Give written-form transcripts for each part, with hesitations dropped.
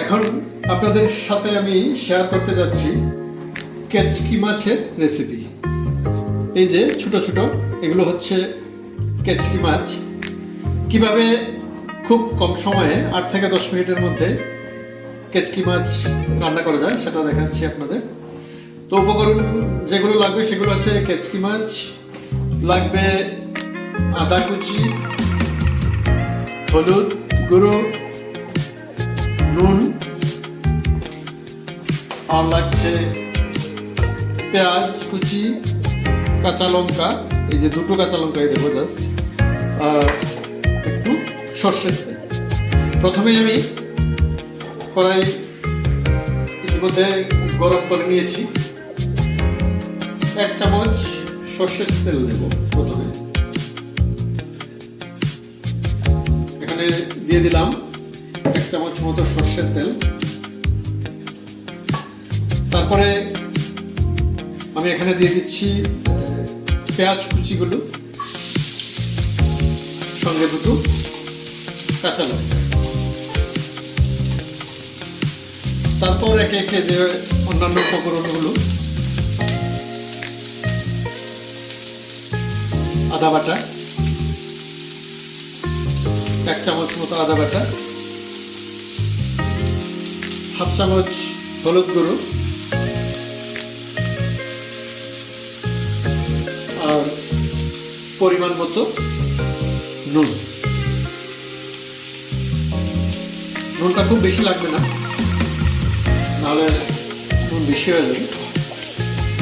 এখন আপনাদের সাথে আমি শেয়ার করতে যাচ্ছি কেচকি মাছের রেসিপি। এই যে ছোট ছোট এগুলো হচ্ছে কেচকি মাছ। কিভাবে খুব কম সময়ে 8 থেকে 10 মিনিটের মধ্যে কেচকি মাছ রান্না করা যায় সেটা দেখাচ্ছি আপনাদের। তো উপকরণ যেগুলো লাগবে সেগুলো হচ্ছে কেচকি মাছ লাগবে, আদা কুচি, হলুদ গুঁড়ো, নুন, আর লাগছে পেঁয়াজ কুচি, কাঁচা লঙ্কা, এই যে দুটো কাঁচা লঙ্কাই দেবো জাস্ট, আর একটু সর্ষের তেল। প্রথমে আমি কড়াই ইতিমধ্যে গরম করে নিয়েছি। 1 চামচ সর্ষের তেল দেব প্রথমে। এখানে দিয়ে দিলাম 1 চামচ মতো সর্ষের তেল। তারপরে আমি এখানে দিয়ে দিচ্ছি পেঁয়াজ কুচিগুলো, সঙ্গে দুটো কাঁচা লঙ্কা। তারপর একে একে যে অন্যান্য উপকরণগুলো, আদা বাটা, 1 চামচ মতো আদা বাটা, 1/2 চামচ হলুদ গুঁড়ো, আর পরিমাণ মতো নুন। নুনটা খুব বেশি লাগবে না, নাহলে নুন বেশি হয়ে যাবে।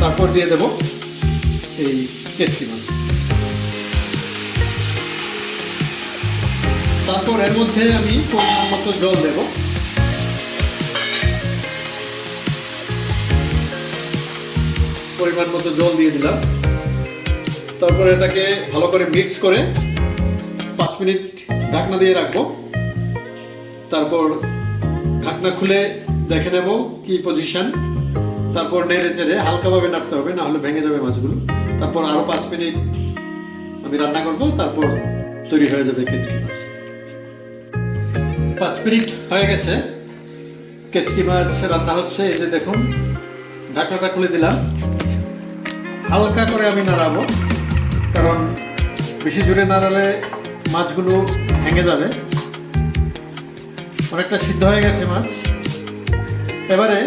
তারপর দিয়ে দেব এই কেচকি মাছ। তারপর এর মধ্যে আমি পরিমাণ মতো জল দেব। পরিমাণ মতো জল দিয়ে দিলাম। তারপর এটাকে ভালো করে মিক্স করে 5 মিনিট ঢাকনা দিয়ে রাখবো। তারপর ঢাকনা খুলে দেখে নেব কি পজিশন। তারপর নেড়ে চেড়ে হালকাভাবে নাড়তে হবে, না হলে ভেঙে যাবে মাছগুলো। তারপর আরো 5 মিনিট আমি রান্না করব, তারপর তৈরি হয়ে যাবে কেচকি মাছ। 5 মিনিট হয়ে গেছে, কেচকি মাছ রান্না হচ্ছে। এই যে দেখুন, ঢাকনাটা খুলে দিলাম। হালকা করে আমি নাড়াবো, কারণ বেশি জোরে নাড়ালে মাছগুলো ভেঙে যাবে। অনেকটা সিদ্ধ হয়ে গেছে মাছ। এবারে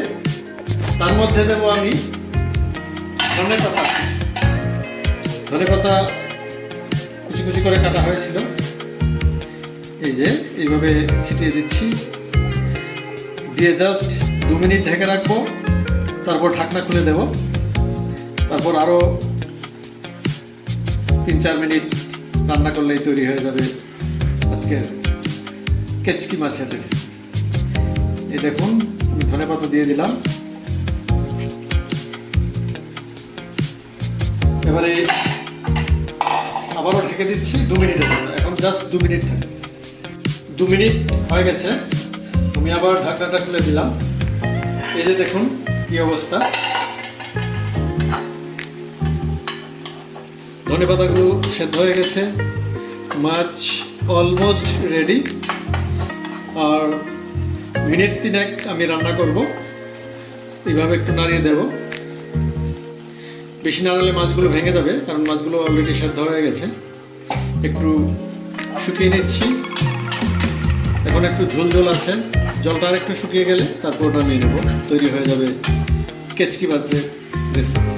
তার মধ্যে দেবো আমি ধনেপাতা। ধনেপাতা কুচি কুচি করে কাটা হয়েছিল, এই যে এইভাবে ছিটিয়ে দিচ্ছি। দিয়ে জাস্ট 2 মিনিট ঢেকে রাখবো। তারপর ঢাকনা খুলে দেব। তারপর আরো 3-4 মিনিট রান্না করলেই তৈরি হয়ে যাবে আজকের কেচকি মাছের রেসিপি। এই দেখুন, আমি ধনেপাতা দিয়ে দিলাম। এবারে আবারও ঢেকে দিচ্ছি 2 মিনিটের জন্য। এখন জাস্ট 2 মিনিট থাকে। 2 মিনিট হয়ে গেছে, আমি আবার ঢাকনাটা খুলে দিলাম। এই যে দেখুন কি অবস্থা। ধনেপাতাগুলো সেদ্ধ হয়ে গেছে, মাছ অলমোস্ট রেডি। আর মিনিট 3 আমি রান্না করব। এইভাবে একটু নাড়িয়ে দেব। বেশি নাড়ালে মাছগুলো ভেঙে যাবে, কারণ মাছগুলো অলরেডি সেদ্ধ হয়ে গেছে। একটু শুকিয়ে নিচ্ছি। এখন একটু ঝোল ঝোল আছে, জলটা আর একটু শুকিয়ে গেলে তারপর নামিয়ে নেব। তৈরি হয়ে যাবে কেচকি মাছের রেসিপি।